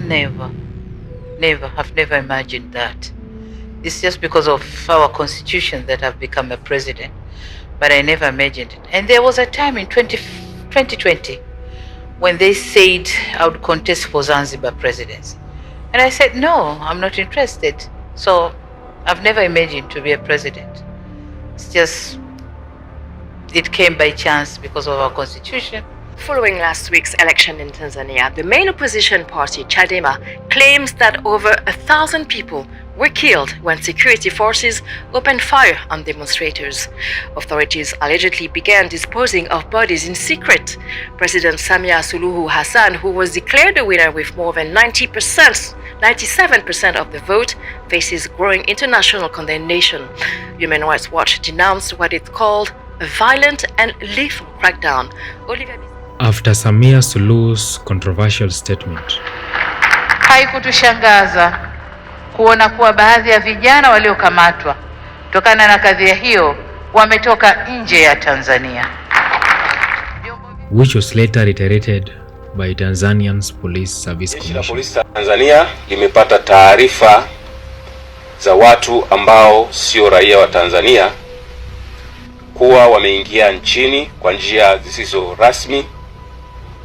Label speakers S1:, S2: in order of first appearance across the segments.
S1: Never. I've never imagined that. It's just because of our constitution that I've become a president. But I never imagined it. And there was a time in 2020 when they said I would contest for Zanzibar presidency. And I said, no, I'm not interested. So I've never imagined to be a president. It's just, it came by chance because of our constitution.
S2: Following last week's election in Tanzania, the main opposition party, Chadema, claims that over 1,000 people were killed when security forces opened fire on demonstrators. Authorities allegedly began disposing of bodies in secret. President Samia Suluhu Hassan, who was declared the winner with more than 97% of the vote, faces growing international condemnation. Human Rights Watch denounced what it called a violent and lethal crackdown.
S3: After Samia Suluhu's controversial statement,
S1: haikutushangaza kuona kuwa baadhi ya vijana waliokamatwa kutokana na kadhia hiyo wametoka nje ya Tanzania,
S3: which was later reiterated by Tanzanians Police Service Commission.
S4: Jeshi la polisi Tanzania limepata taarifa za watu ambao sio raia wa Tanzania kuwa wameingia nchini kwa njia zisizo rasmi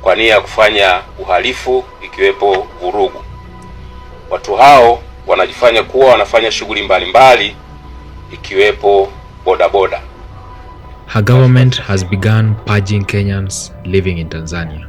S4: kwa nia ya kufanya uhalifu ikiwepo vurugu. Watu hao wanajifanya kuwa wanafanya shughuli mbalimbali ikiwepo bodaboda.
S3: Her government has begun purging Kenyans living in Tanzania.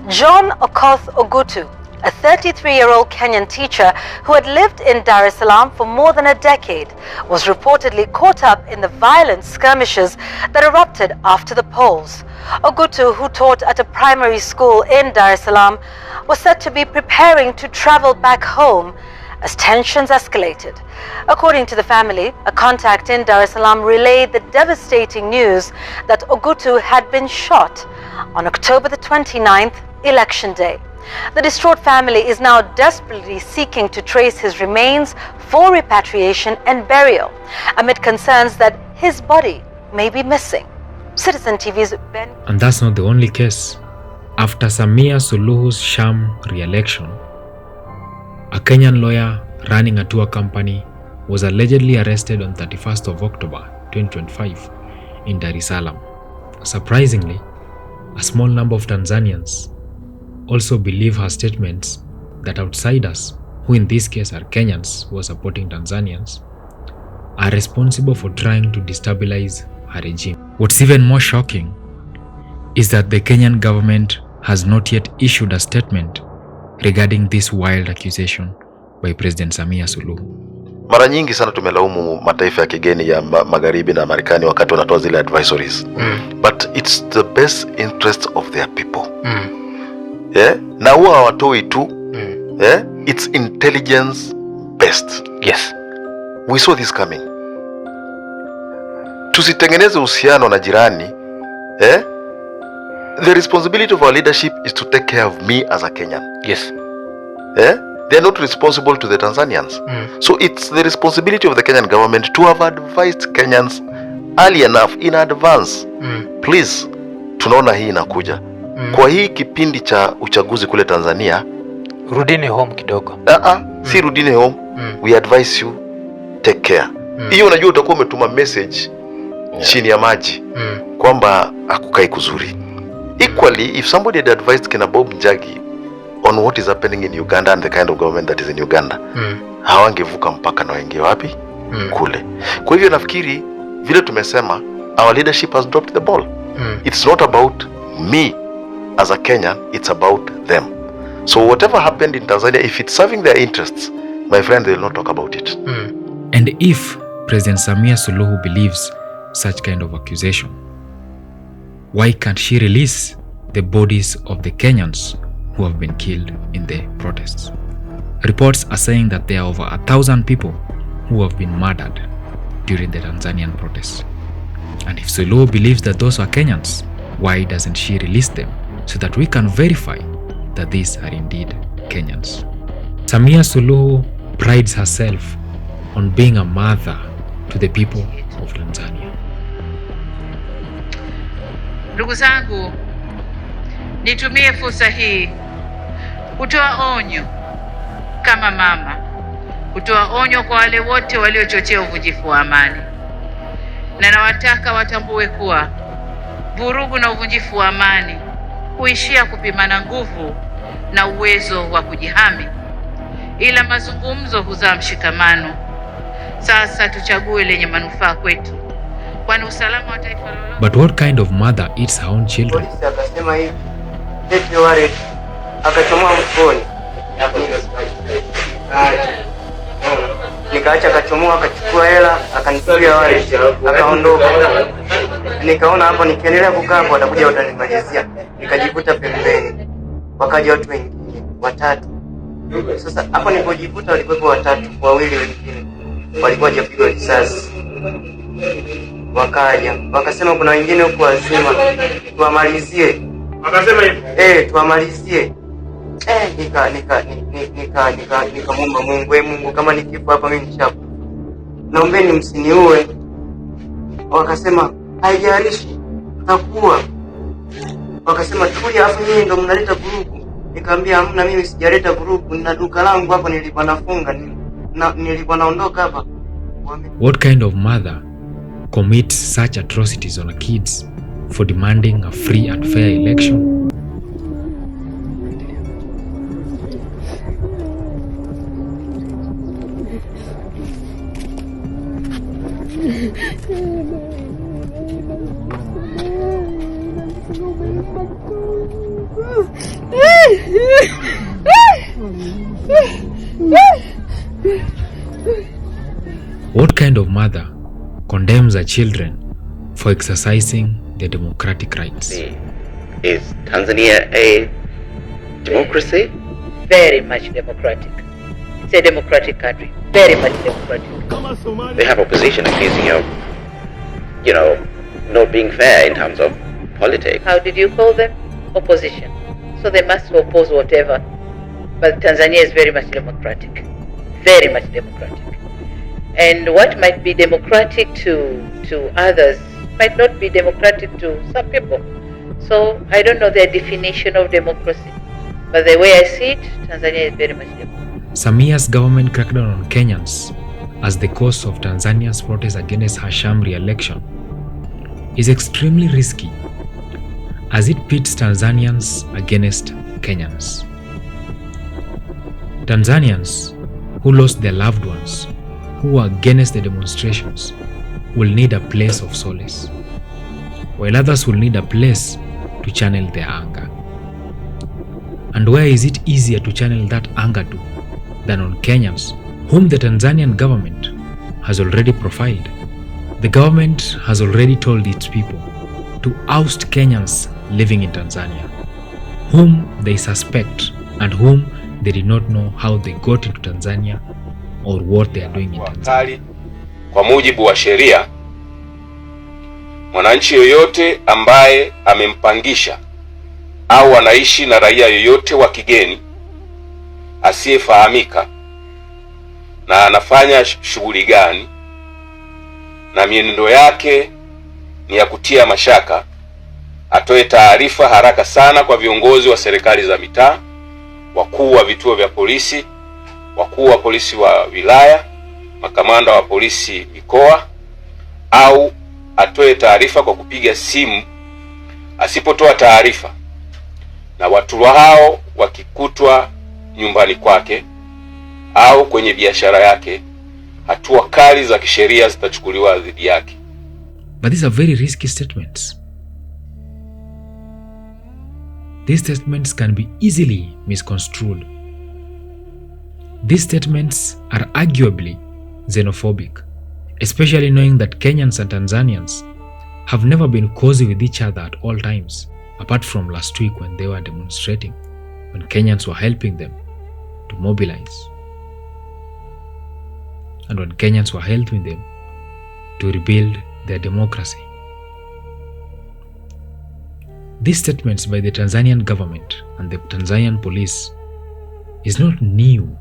S5: John Okoth Ogutu, a 33-year-old Kenyan teacher who had lived in Dar es Salaam for more than a decade, was reportedly caught up in the violent skirmishes that erupted after the polls. Ogutu, who taught at a primary school in Dar es Salaam, was said to be preparing to travel back home as tensions escalated. According to the family, a contact in Dar es Salaam relayed the devastating news that Ogutu had been shot on October the 29th, election day. The distraught family is now desperately seeking to trace his remains for repatriation and burial, amid concerns that his body may be missing. Citizen TV's Ben...
S3: And that's not the only case. After Samia Suluhu's sham re-election, a Kenyan lawyer running a tour company was allegedly arrested on 31st of October 2025 in Dar es Salaam. Surprisingly, a small number of Tanzanians also believe her statements that outsiders, who in this case are Kenyans who are supporting Tanzanians, are responsible for trying to destabilize her regime. What's even more shocking is that the Kenyan government has not yet issued a statement regarding this wild accusation by President Samia Suluhu.
S6: Mara nyingi sana tumelaumu mataifa ya kigeni ya magharibi na Marekani wakati wanatoa zile advisories. But it's the best interest of their people. Yeah? Na huwa hawatoi tu. Yeah? It's intelligence based.
S7: Yes.
S6: We saw this coming. Tusitengeneze uhusiano na jirani. Yeah? The responsibility of our leadership is to take care of me as a Kenyan.
S7: Yes.
S6: Yeah? They are not responsible to the Tanzanians. So it's the responsibility of the Kenyan government to have advised Kenyans early enough in advance. Please, tunaona hii inakuja. Kwa hii kipindi cha uchaguzi kule Tanzania,
S7: rudini home kidogo.
S6: Si rudini home. We advise you, take care. Hiyo unajua utakuwa umetuma message chini ya maji kwamba hakukai kuzuri. Equally, if somebody had advised Kina Bob Njagi on what is happening in Uganda and the kind of government that is in Uganda, hawangevuka mpaka na waingie wapi? Kule. Kwa hivyo nafikiri vile tumesema, our leadership has dropped the ball. It's not about me as a Kenyan, it's about them. So whatever happened in Tanzania, if it's serving their interests, my friend, they will not talk about it.
S3: And if President Samia Suluhu believes such kind of accusation, why can't she release the bodies of the Kenyans who have been killed in the protests? Reports are saying that there are over 1,000 people who have been murdered during the Tanzanian protests. And if Suluhu believes that those are Kenyans, why doesn't she release them so that we can verify that these are indeed Kenyans? Samia Suluhu prides herself on being a mother to the people of Tanzania.
S1: Ndugu zangu, nitumie fursa hii kutoa onyo kama mama kutoa onyo kwa wale wote waliochochea uvunjifu wa amani, na nawataka watambue kuwa vurugu na uvunjifu wa amani huishia kupimana nguvu na uwezo wa kujihami, ila mazungumzo huzaa mshikamano. Sasa tuchague lenye manufaa kwetu, kwani usalama wa taifa lolote.
S3: But what kind of mother eats her own children?
S8: Polisi akasema hivi, lete wale, akachomoa mfukoni. Nikaacha akachomoa, akachukua hela, akanipigia wale, akaondoka. Nikaona hapa nikiendelea kukaa hapo atakuja watanimalizia. Nikajivuta pembeni. Wakaja watu wengine, watatu. Sasa hapo nilipojivuta walikuwa watatu, wawili wengine walikuwa hajapigwa risasi. Wakaja, wakasema kuna wengine huko wazima, tuamalizie. Wakasema hivi, tuamalizie. Nikamwomba Mungu, Mungu kama nikifa hapa mimi nishakufa, naombeni msiniue. Wakasema haijalishi takuwa. Wakasema tulia, afu nyinyi ndo mnaleta vurugu. Nikamwambia hamna, mimi sijaleta vurugu, nina duka langu hapa, nilikuwa nafunga, nilikuwa naondoka hapa.
S3: What kind of mother commits such atrocities on her kids for demanding a free and fair election? What kind of mother condemns her children for exercising their democratic rights?
S9: Is Tanzania a democracy?
S1: Very much democratic. It's a democratic country. Very much democratic.
S9: They have opposition accusing you of, not being fair in terms of politics.
S1: How did you call them? Opposition. So they must oppose whatever. But Tanzania is very much democratic. Very much democratic. And what might be democratic to others might not be democratic to some people. So I don't know their definition of democracy. But the way I see it, Tanzania is very much democratic.
S3: Samia's government crackdown on Kenyans as the cause of Tanzania's protest against her sham re-election is extremely risky, as it pits Tanzanians against Kenyans. Tanzanians who lost their loved ones, who were against the demonstrations, will need a place of solace, while others will need a place to channel their anger. And where is it easier to channel that anger to than on Kenyans, whom the Tanzanian government has already profiled? The government has already told its people to oust Kenyans living in Tanzania, whom they suspect and whom they did not know how they got into Tanzania or what they are doing in Tanzania.
S4: Kwa mujibu wa sheria, mwananchi yoyote ambaye amempangisha au anaishi na raia yoyote wa kigeni asiyefahamika na anafanya shughuli gani na mienendo yake ni ya kutia mashaka, atoe taarifa haraka sana kwa viongozi wa serikali za mitaa, wakuu wa vituo vya polisi, wakuu wa polisi wa wilaya, makamanda wa polisi mikoa, au atoe taarifa kwa kupiga simu. Asipotoa taarifa na watu hao wakikutwa nyumbani kwake au kwenye biashara yake, hatua kali za kisheria zitachukuliwa dhidi yake.
S3: But these are very risky statements. These statements can be easily misconstrued. These statements are arguably xenophobic, especially knowing that Kenyans and Tanzanians have never been cozy with each other at all times, apart from last week when they were demonstrating, when Kenyans were helping them to mobilize, and when Kenyans were helping them to rebuild their democracy. These statements by the Tanzanian government and the Tanzanian police is not new.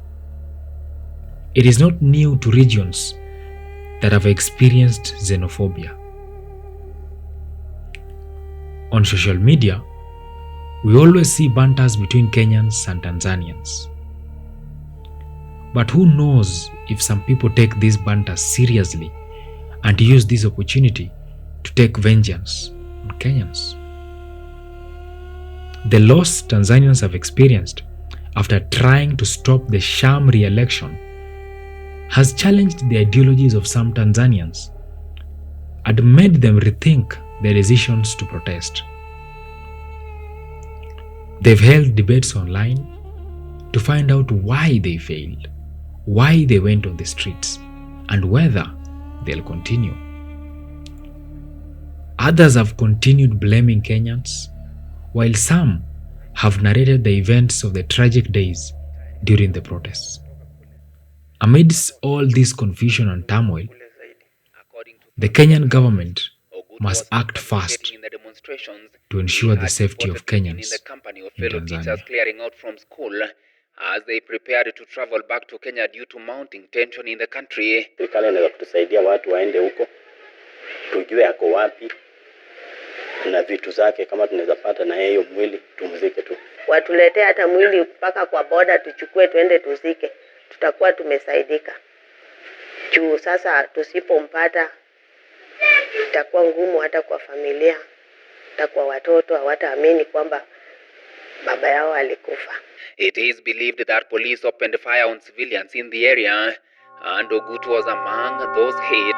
S3: It is not new to regions that have experienced xenophobia. On social media, we always see banters between Kenyans and Tanzanians. But who knows if some people take this banter seriously and use this opportunity to take vengeance on Kenyans. The loss Tanzanians have experienced after trying to stop the sham re-election has challenged the ideologies of some Tanzanians and made them rethink their decisions to protest. They've held debates online to find out why they failed, why they went on the streets, and whether they'll continue. Others have continued blaming Kenyans, while some have narrated the events of the tragic days during the protests. Amidst all this confusion and turmoil, the Kenyan government must act fast to ensure the safety of Kenyans in Tanzania.
S10: Clearing out from school as they prepared to travel back to Kenya due to mounting tension in the country.
S9: Serikali inaweza kutusaidia watu waende huko, tujue ako wapi na vitu zake, kama tunaweza pata na yeye mwili tumzike tu.
S11: Watuletee hata mwili mpaka kwa boda tuchukue tuende tuzike, tutakuwa tumesaidika. Juu sasa tusipompata itakuwa ngumu hata kwa familia, hata kwa watoto hawataamini kwamba baba yao alikufa.
S10: It is believed that police opened fire on civilians in the area, and Ogutu was among those hit.